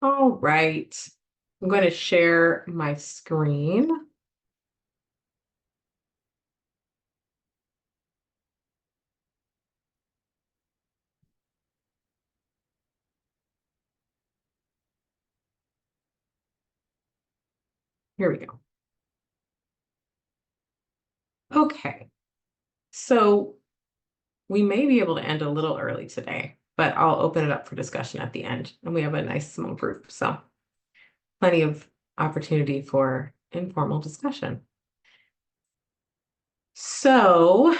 All right. I'm going to share my screen. Here we go. Okay. So we may be able to end a little early today, but I'll open it up for discussion at the end. And we have a nice small group, so plenty of opportunity for informal discussion. So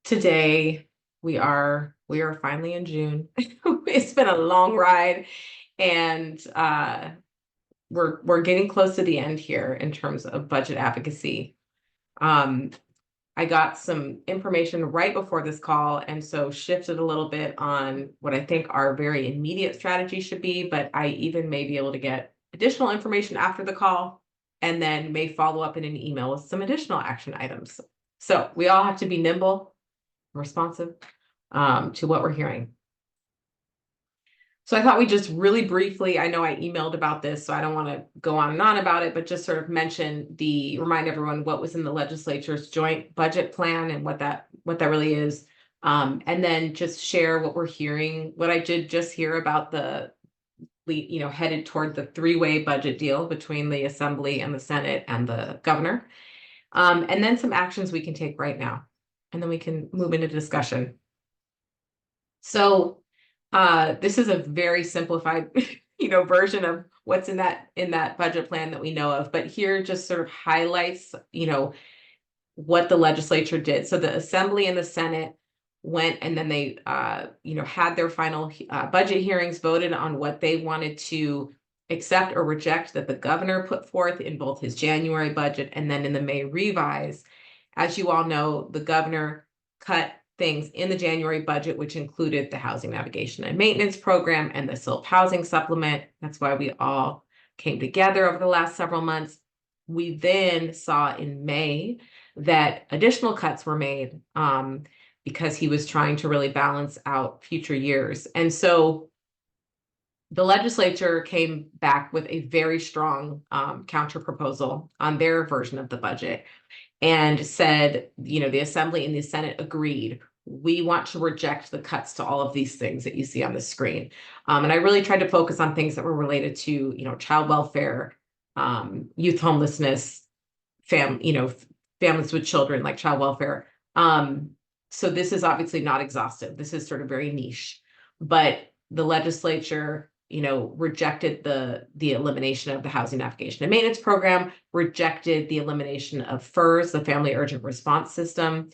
today we are finally in June. It's been a long ride, and we're getting close to the end here in terms of budget advocacy. Um, I got some information right before this call, and so shifted a little bit on what I think our very immediate strategy should be, but I even may be able to get additional information after the call, and then may follow up in an email with some additional action items. So we all have to be nimble, responsive to what we're hearing. So I thought we just really briefly, I know I emailed about this, so I don't want to go on and on about it, but just sort of remind everyone what was in the legislature's joint budget plan and what that really is. And then just share what we're hearing, what I did just hear about headed toward the three-way budget deal between the Assembly and the Senate and the governor. And then some actions we can take right now, and then we can move into discussion. So this is a very simplified, version of what's in that budget plan that we know of. But here just sort of highlights, what the legislature did. So the Assembly and the Senate went, and then they, had their final budget hearings, voted on what they wanted to accept or reject that the governor put forth in both his January budget and then in the May revise. As you all know, the governor cut things in the January budget, which included the Housing Navigation and Maintenance Program and the SILP Housing Supplement. That's why we all came together over the last several months. We then saw in May that additional cuts were made because he was trying to really balance out future years. And so the legislature came back with a very strong counter proposal on their version of the budget and said, the Assembly and the Senate agreed, we want to reject the cuts to all of these things that you see on the screen. And I really tried to focus on things that were related to, child welfare, youth homelessness, families with children, like child welfare. So this is obviously not exhaustive. This is sort of very niche, but the legislature, rejected the elimination of the Housing Navigation and Maintenance Program, rejected the elimination of FERS, the Family Urgent Response System,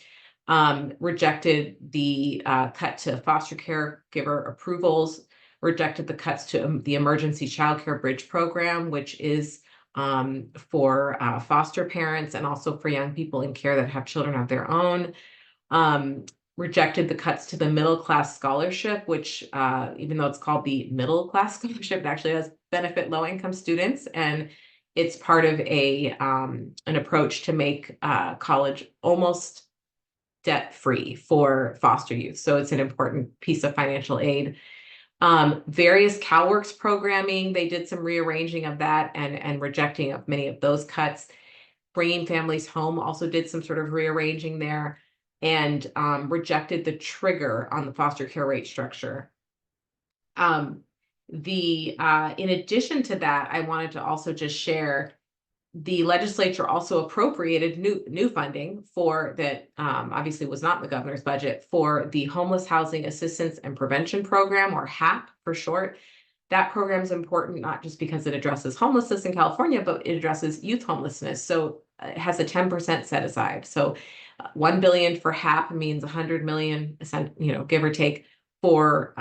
rejected the cut to foster caregiver approvals, rejected the cuts to the Emergency Child Care Bridge Program, which is for foster parents and also for young people in care that have children of their own. Rejected the cuts to the middle class scholarship, which even though it's called the middle class scholarship, it actually does benefit low income students, and it's part of an approach to make college almost debt free for foster youth. So it's an important piece of financial aid. Various CalWORKs programming, they did some rearranging of that and rejecting of many of those cuts. Bringing Families Home also did some sort of rearranging there, and rejected the trigger on the foster care rate structure. In addition to that, I wanted to also just share the legislature also appropriated new funding for that, obviously was not in the governor's budget, for the Homeless Housing Assistance and Prevention Program, or HAP for short. That program is important not just because it addresses homelessness in California, but it addresses youth homelessness. So it has a 10% set aside. So $1 billion for HAP means 100 million, give or take, for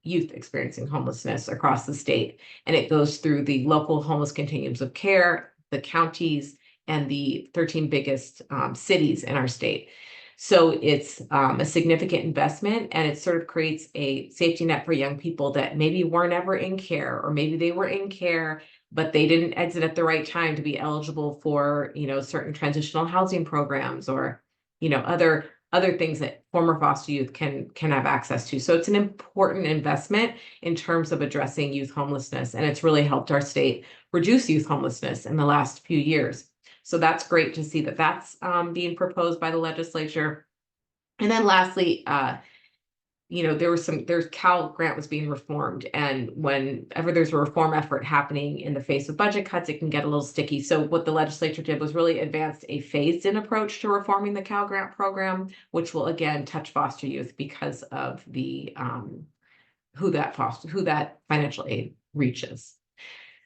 youth experiencing homelessness across the state. And it goes through the local homeless continuums of care, the counties, and the 13 biggest cities in our state. So it's a significant investment, and it sort of creates a safety net for young people that maybe were never in care, or maybe they were in care, but they didn't exit at the right time to be eligible for, certain transitional housing programs, or, other other things that former foster youth can have access to. So it's an important investment in terms of addressing youth homelessness, and it's really helped our state reduce youth homelessness in the last few years. So that's great to see that that's being proposed by the legislature. And then lastly, there's Cal Grant was being reformed, and whenever there's a reform effort happening in the face of budget cuts, it can get a little sticky. So what the legislature did was really advanced a phased-in approach to reforming the Cal Grant program, which will again touch foster youth because of the who that financial aid reaches.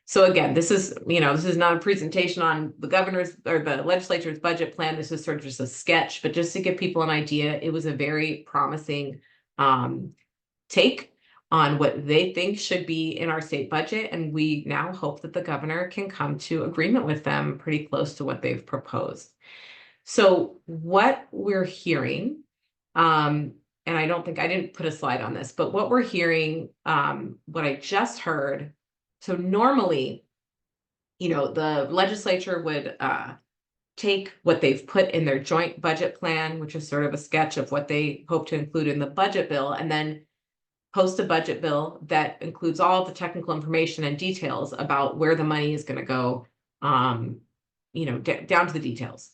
So again, this is not a presentation on the governor's or the legislature's budget plan. This is sort of just a sketch, but just to give people an idea, it was a very promising take on what they think should be in our state budget. And we now hope that the governor can come to agreement with them pretty close to what they've proposed. So what we're hearing, and I didn't put a slide on this, but what we're hearing, what I just heard, so normally, the legislature would take what they've put in their joint budget plan, which is sort of a sketch of what they hope to include in the budget bill, and then post a budget bill that includes all the technical information and details about where the money is going to go, down to the details.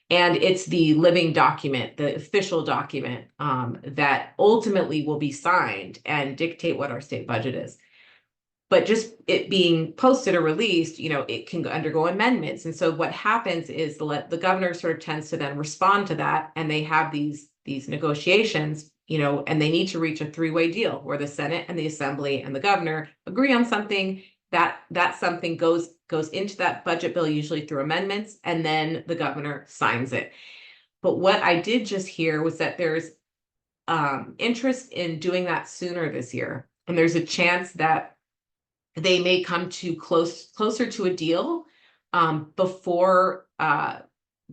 And it's the living document, the official document, that ultimately will be signed and dictate what our state budget is. But just it being posted or released, it can undergo amendments. And so what happens is the governor sort of tends to then respond to that, and they have these negotiations, and they need to reach a three-way deal where the Senate and the Assembly and the governor agree on something. That something goes into that budget bill, usually through amendments, and then the governor signs it. But what I did just hear was that there's interest in doing that sooner this year, and there's a chance that they may come to closer to a deal before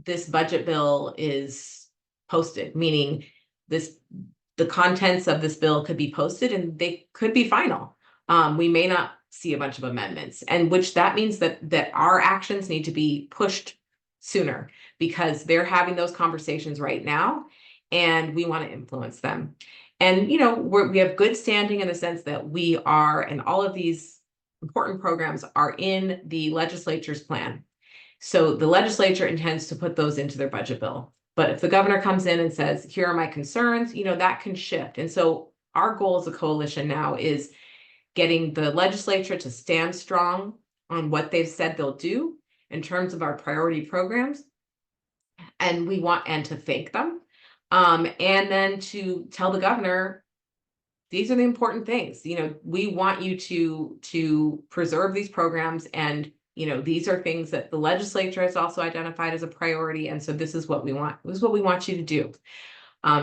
this budget bill is posted, meaning the contents of this bill could be posted and they could be final. We may not see a bunch of amendments, and which that means that our actions need to be pushed sooner, because they're having those conversations right now and we want to influence them. And we have good standing in the sense that we are, and all of these important programs are in the legislature's plan. So the legislature intends to put those into their budget bill. But if the governor comes in and says, here are my concerns, that can shift. And so our goal as a coalition now is getting the legislature to stand strong on what they've said they'll do in terms of our priority programs. And to thank them. And then to tell the governor, these are the important things. We want you to preserve these programs, and these are things that the legislature has also identified as a priority, and so this is what we want. This is what we want you to do.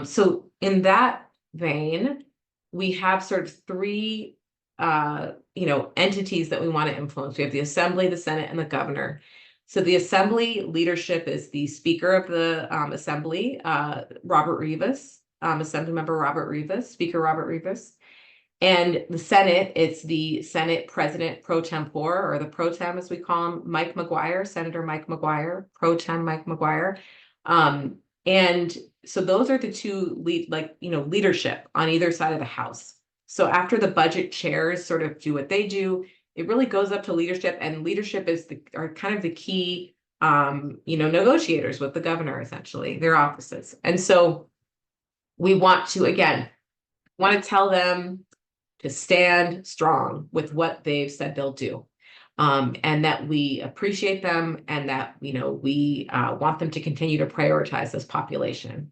So in that vein, we have sort of three entities that we want to influence. We have the Assembly, the Senate, and the governor. So the Assembly leadership is the Speaker of the Assembly, Robert Rivas. Assemblymember Robert Rivas, Speaker Robert Rivas. And the Senate, it's the Senate President pro tempore, or the pro tem as we call him, Mike McGuire, Senator Mike McGuire, pro tem Mike McGuire. And so those are the two leadership on either side of the House. So after the budget chairs sort of do what they do, it really goes up to leadership, and leadership are kind of the key, negotiators with the governor, essentially, their offices. And so we want to tell them to stand strong with what they've said they'll do, and that we appreciate them, and that we want them to continue to prioritize this population.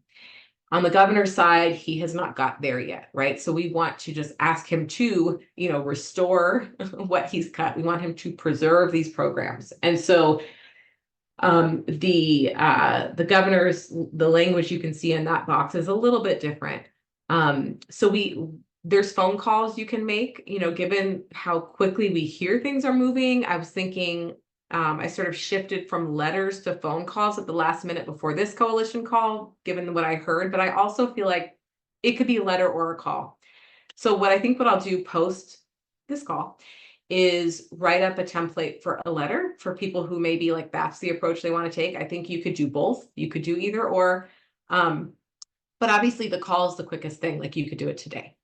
On the governor's side, he has not got there yet, right? So we want to just ask him to, restore what he's cut. We want him to preserve these programs, and so the language you can see in that box is a little bit different. So there's phone calls you can make, given how quickly we hear things are moving. I was thinking, I sort of shifted from letters to phone calls at the last minute before this coalition call, given what I heard, but I also feel like it could be a letter or a call. So what I'll do post this call is write up a template for a letter for people who may be like, that's the approach they want to take. I think you could do both. You could do either or. But obviously the call is the quickest thing, like you could do it today.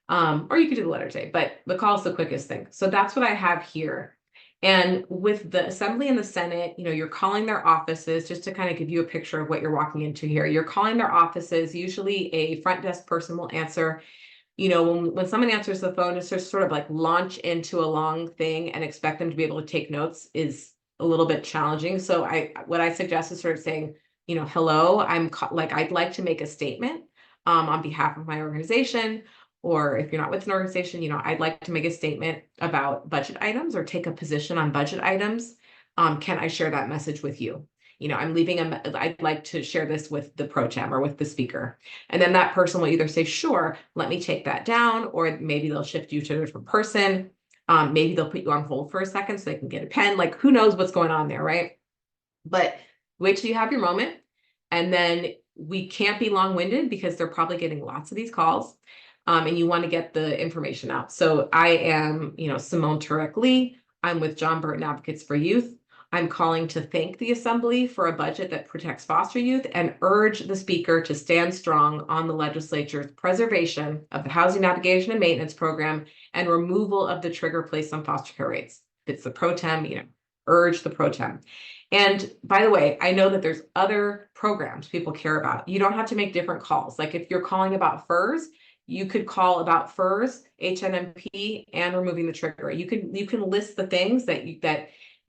Or you could do the letter today, but the call is the quickest thing. So that's what I have here. And with the Assembly and the Senate, you're calling their offices, just to kind of give you a picture of what you're walking into here. You're calling their offices. Usually a front desk person will answer. When someone answers the phone, it's just sort of like launch into a long thing and expect them to be able to take notes is a little bit challenging. So what I suggest is sort of saying, hello, I'd like to make a statement on behalf of my organization. Or if you're not with an organization, I'd like to make a statement about budget items or take a position on budget items. Can I share that message with you? I'd like to share this with the pro tem or with the speaker. And then that person will either say, sure, let me take that down, or maybe they'll shift you to a different person. Maybe they'll put you on hold for a second so they can get a pen. Like, who knows what's going on there, right? But wait till you have your moment. And then we can't be long-winded because they're probably getting lots of these calls. And you want to get the information out. So I am, Simone Turek-Lee. I'm with John Burton Advocates for Youth. I'm calling to thank the Assembly for a budget that protects foster youth and urge the Speaker to stand strong on the legislature's preservation of the Housing Navigation and Maintenance Program and removal of the trigger placed on foster care rates. If it's the pro tem, urge the pro tem. And by the way, I know that there's other programs people care about. You don't have to make different calls. Like if you're calling about FERS, you could call about FERS, HNMP, and removing the trigger. You can list the things that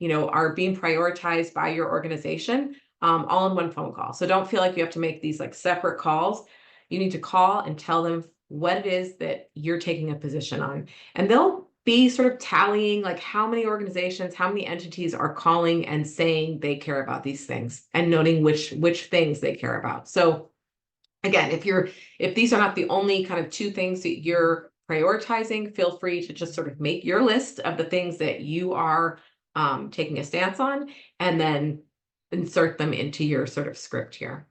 are being prioritized by your organization, all in one phone call. So don't feel like you have to make these like separate calls. You need to call and tell them what it is that you're taking a position on, and they'll be sort of tallying like how many organizations, how many entities are calling and saying they care about these things and noting which things they care about. So again, if these are not the only kind of two things that you're prioritizing, feel free to just sort of make your list of the things that you are taking a stance on, and then insert them into your sort of script here.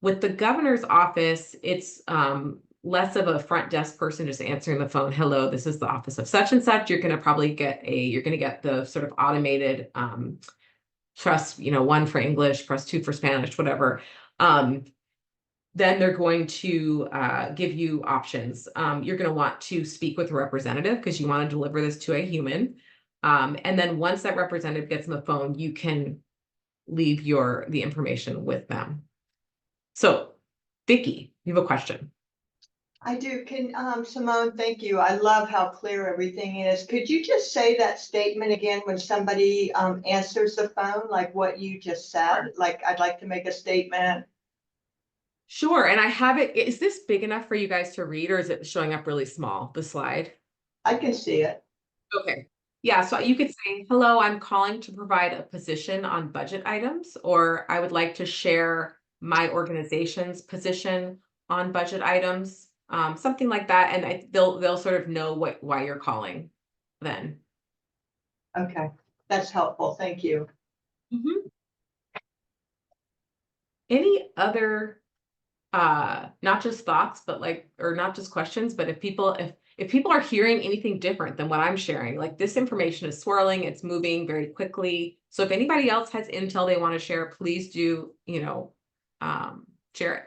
With the governor's office, it's less of a front desk person just answering the phone. Hello, this is the office of such and such. You're going to get the sort of automated press, 1 for English, press 2 for Spanish, whatever. Then they're going to give you options. You're going to want to speak with a representative because you want to deliver this to a human. And then once that representative gets on the phone, you can leave the information with them. So, Vicki, you have a question. I do. Simone, thank you. I love how clear everything is. Could you just say that statement again when somebody answers the phone, like what you just said? Like, I'd like to make a statement. Sure. And I have it. Is this big enough for you guys to read, or is it showing up really small, the slide? I can see it. Okay. Yeah, so you could say, hello, I'm calling to provide a position on budget items, or I would like to share my organization's position on budget items, something like that. And they'll sort of know why you're calling then. Okay, that's helpful. Thank you. Mm-hmm. Any other, not just thoughts, but or not just questions, but if people are hearing anything different than what I'm sharing, like this information is swirling, it's moving very quickly. So if anybody else has intel they want to share, please do, share it.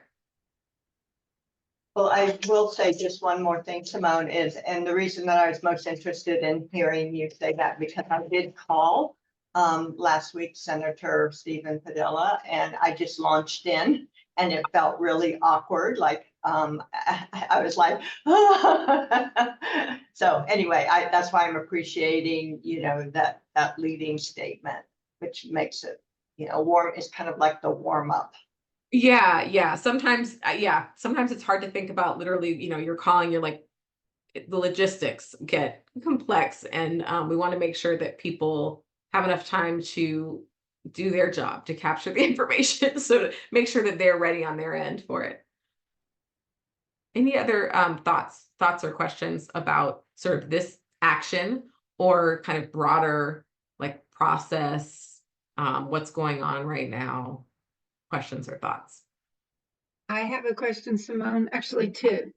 Well, I will say just one more thing, Simone, and the reason that I was most interested in hearing you say that, because I did call last week Senator Stephen Padilla, and I just launched in, and it felt really awkward. Like I was like, so anyway, that's why I'm appreciating, that leading statement, which makes it, warm. It's kind of like the warm up. Yeah. Sometimes it's hard to think about literally, you're calling, you're like, the logistics get complex, and we want to make sure that people have enough time to do their job, to capture the information. So to make sure that they're ready on their end for it. Any other thoughts or questions about sort of this action, or kind of broader like process, what's going on right now? Questions or thoughts? I have a question, Simone, actually two.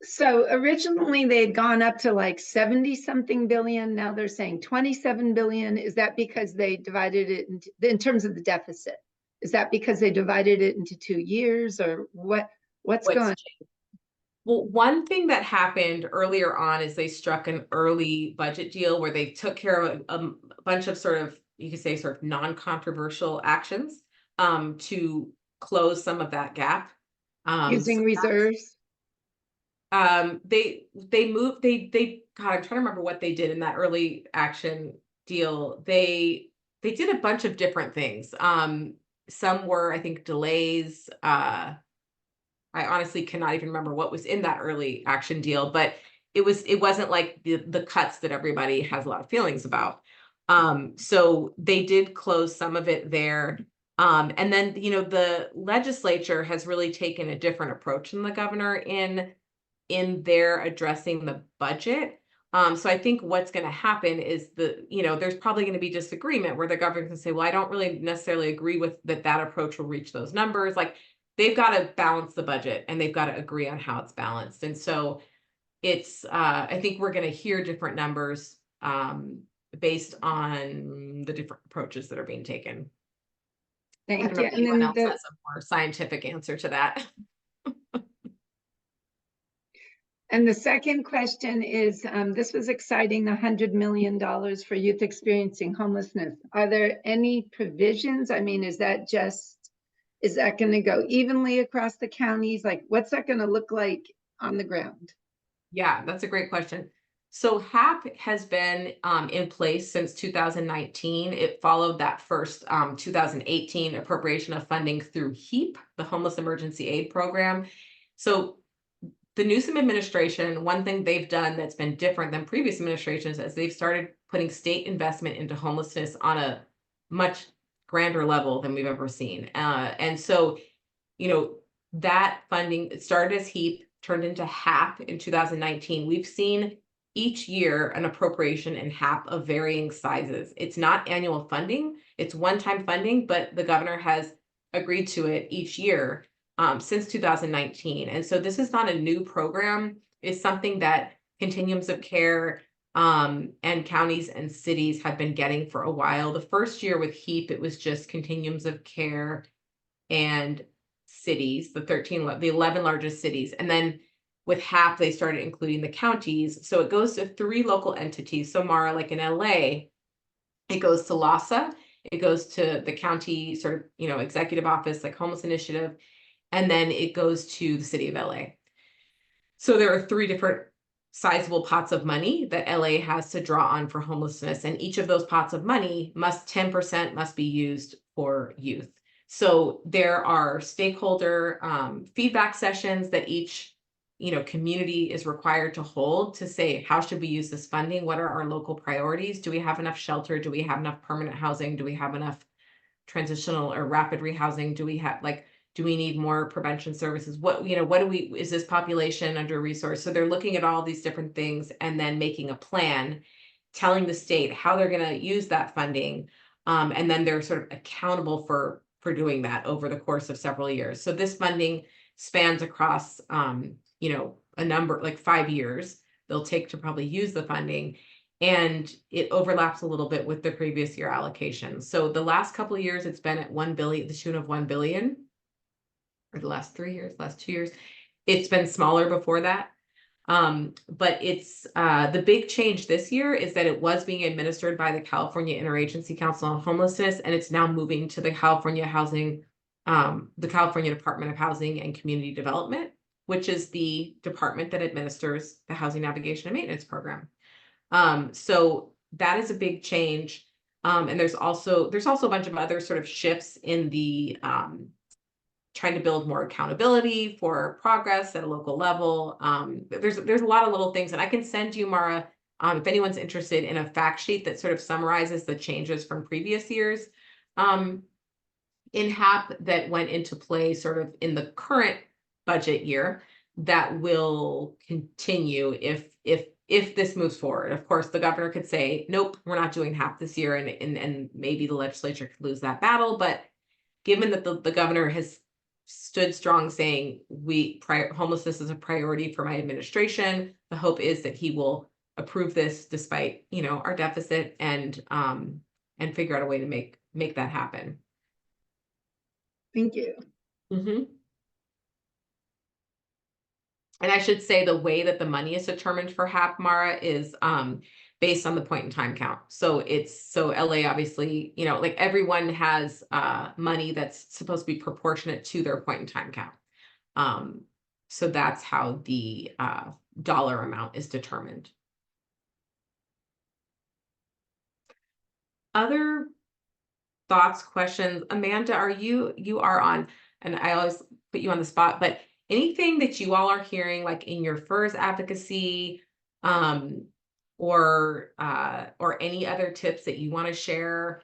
So originally they had gone up to like 70 something billion. Now they're saying 27 billion. Is that because they divided it in terms of the deficit? Is that because they divided it into 2 years or what's What's going? changed? Well, one thing that happened earlier on is they struck an early budget deal where they took care of a bunch of sort of, you could say, sort of non-controversial actions to close some of that gap. Using So reserves? they moved, God, I'm trying to remember what they did in that early action deal. They did a bunch of different things. Some were, I think, delays. I honestly cannot even remember what was in that early action deal, but it wasn't like the cuts that everybody has a lot of feelings about. So they did close some of it there. And then, you know, the legislature has really taken a different approach than the governor in their addressing the budget. So I think what's going to happen is there's probably going to be disagreement where the governor can say, well, I don't really necessarily agree with that approach will reach those numbers. Like, they've got to balance the budget and they've got to agree on how it's balanced. And so it's, I think we're going to hear different numbers based on the different approaches that are being taken. I Thank don't you. know if And anyone then else has a more scientific answer to that. And the second question is, this was exciting, $100 million for youth experiencing homelessness. Are there any provisions? I mean, is that going to go evenly across the counties? Like, what's that going to look like on the ground? Yeah, that's a great question. So HAP has been in place since 2019. It followed that first 2018 appropriation of funding through HEAP, the Homeless Emergency Aid Program. So the Newsom administration, one thing they've done that's been different than previous administrations is they've started putting state investment into homelessness on a much grander level than we've ever seen. And so, you know, that funding, it started as HEAP, turned into HAP in 2019. We've seen each year an appropriation in HAP of varying sizes. It's not annual funding, it's one-time funding, but the governor has agreed to it each year since 2019. And so this is not a new program. It's something that continuums of care and counties and cities have been getting for a while. The first year with HEAP, it was just continuums of care and cities, the 11 largest cities. And then with HAP, they started including the counties. So it goes to 3 local entities. So Mara, like in LA, it goes to LAHSA, it goes to the county sort of, executive office, like Homeless Initiative, and then it goes to the city of LA. So there are 3 different sizable pots of money that LA has to draw on for homelessness. And each of those pots of money 10% must be used for youth. So there are stakeholder feedback sessions that each community is required to hold to say, how should we use this funding? What are our local priorities? Do we have enough shelter? Do we have enough permanent housing? Do we have enough transitional or rapid rehousing? Do we need more prevention services? Is this population under resourced? So they're looking at all these different things and then making a plan, telling the state how they're going to use that funding. And then they're sort of accountable for doing that over the course of several years. So this funding spans across, a number, like 5 years they'll take to probably use the funding. And it overlaps a little bit with the previous year allocation. So the last couple of years, it's been at 1 billion, the tune of 1 billion. Or the last 2 years. It's been smaller before that. But it's the big change this year is that it was being administered by the California Interagency Council on Homelessness, and it's now moving to the California Department of Housing and Community Development, which is the department that administers the Housing Navigation and Maintenance Program. So that is a big change. And there's also a bunch of other sort of shifts in the trying to build more accountability for progress at a local level. There's a lot of little things, and I can send you, Mara, if anyone's interested in a fact sheet that sort of summarizes the changes from previous years in HAP that went into play sort of in the current budget year that will continue if this moves forward. Of course, the governor could say, nope, we're not doing HAP this year, and maybe the legislature could lose that battle. But given that the governor has stood strong saying homelessness is a priority for my administration, the hope is that he will approve this despite our deficit and figure out a way to make that happen. Thank you. And I should say the way that the money is determined for HAP, Mara, is based on the point in time count. So LA obviously, you know, like everyone has money that's supposed to be proportionate to their point in time count. So that's how the dollar amount is determined. Other thoughts, questions? Amanda, you are on, and I always put you on the spot, but anything that you all are hearing, like in your FERS advocacy, or any other tips that you want to share,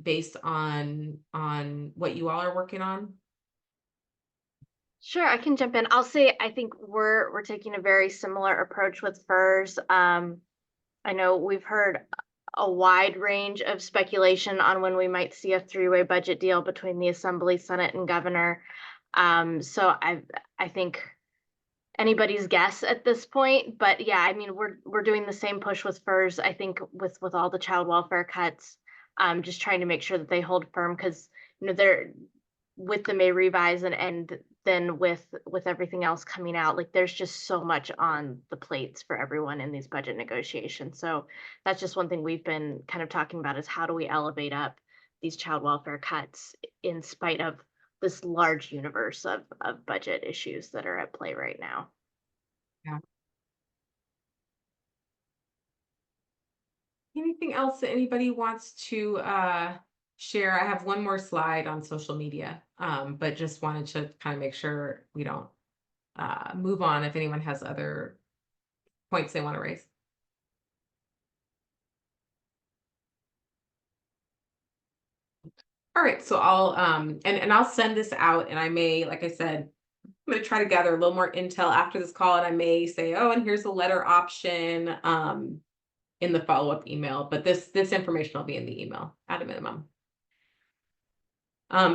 based on what you all are working on? Sure, I can jump in. I'll say I think we're taking a very similar approach with FERS. I know we've heard a wide range of speculation on when we might see a three-way budget deal between the Assembly, Senate, and Governor. So I think anybody's guess at this point, but yeah, I mean we're doing the same push with FERS. I think with all the child welfare cuts, just trying to make sure that they hold firm, because you know they're with the May revise and then with everything else coming out, like there's just so much on the plates for everyone in these budget negotiations. So that's just one thing we've been kind of talking about, is how do we elevate up these child welfare cuts in spite of this large universe of budget issues that are at play right now. Yeah. Anything else that anybody wants to share? I have one more slide on social media, but just wanted to kind of make sure we don't move on if anyone has other points they want to raise. All right, so I'll and I'll send this out, and I may, like I said, I'm going to try to gather a little more intel after this call, and I may say, oh, and here's the letter option in the follow-up email, but this information will be in the email at a minimum.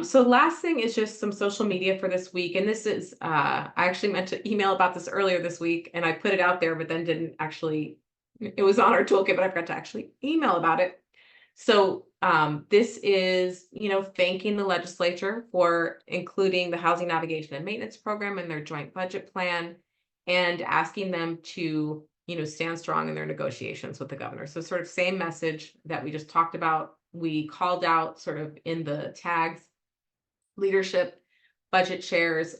So last thing is just some social media for this week. And this is, I actually meant to email about this earlier this week, and I put it out there, but then didn't actually, it was on our toolkit, but I forgot to actually email about it. So this is, you know, thanking the legislature for including the Housing Navigation and Maintenance Program in their joint budget plan, and asking them to, you know, stand strong in their negotiations with the governor. So sort of same message that we just talked about. We called out sort of in the tags, leadership, budget chairs,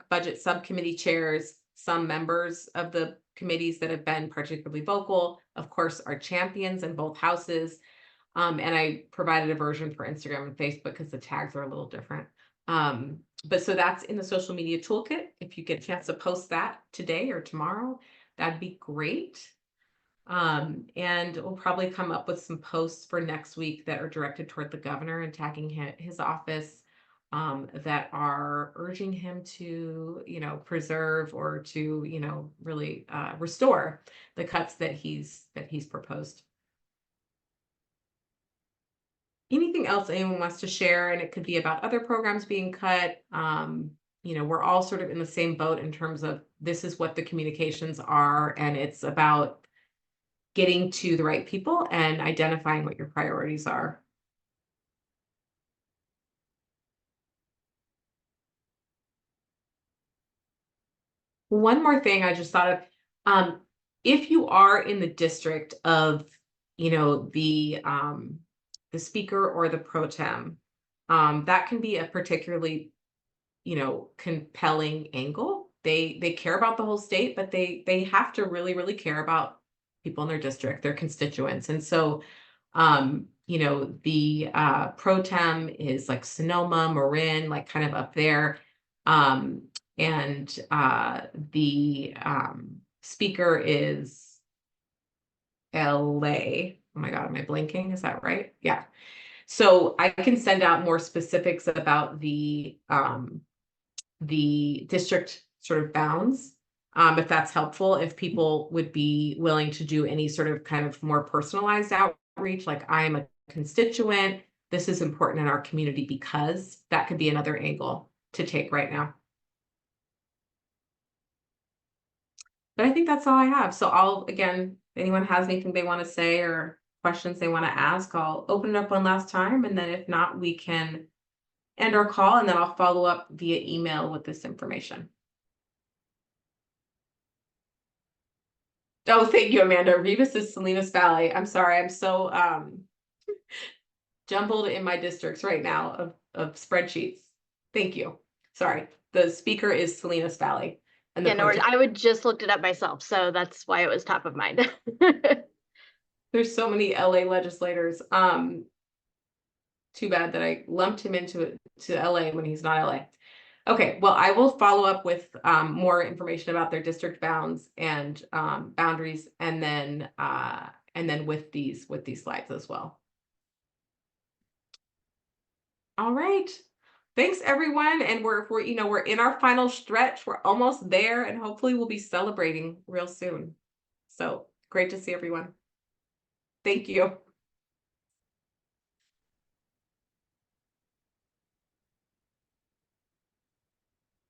budget subcommittee chairs, some members of the committees that have been particularly vocal, of course, our champions in both houses. And I provided a version for Instagram and Facebook because the tags are a little different. But so that's in the social media toolkit. If you get a chance to post that today or tomorrow, that'd be great. And we'll probably come up with some posts for next week that are directed toward the governor and tagging his office, that are urging him to, you know, preserve or to, you know, really restore the cuts that he's proposed. Anything else anyone wants to share? And it could be about other programs being cut. You know, we're all sort of in the same boat in terms of this is what the communications are, and it's about getting to the right people and identifying what your priorities are. One more thing I just thought of, if you are in the district of, you know, the speaker or the pro tem, that can be a particularly, you know, compelling angle. They care about the whole state, but they have to really, really care about people in their district, their constituents. And so, you know, the pro tem is like Sonoma, Marin, like kind of up there. And the speaker is LA. Oh my God, am I blinking? Is that right? Yeah. So I can send out more specifics about the district sort of bounds, if that's helpful, if people would be willing to do any sort of kind of more personalized outreach, like I'm a constituent, this is important in our community, because that could be another angle to take right now. But I think that's all I have. So I'll, again, if anyone has anything they want to say or questions they want to ask, I'll open it up one last time. And then if not, we can and or call, and then I'll follow up via email with this information. Oh, thank you, Amanda. Rivas is Salinas Valley. I'm sorry, I'm so jumbled in my districts right now of spreadsheets. Thank you. Sorry, the speaker is Salinas Valley. And the Yeah, no worries. protest- I would just looked it up myself, so that's why it was top of mind. There's so many LA legislators. Too bad that I lumped him into LA when he's not LA. Okay, well, I will follow up with more information about their district bounds and boundaries, and then with these slides as well. All right. Thanks everyone. And we're in our final stretch. We're almost there, and hopefully we'll be celebrating real soon. So great to see everyone. Thank you.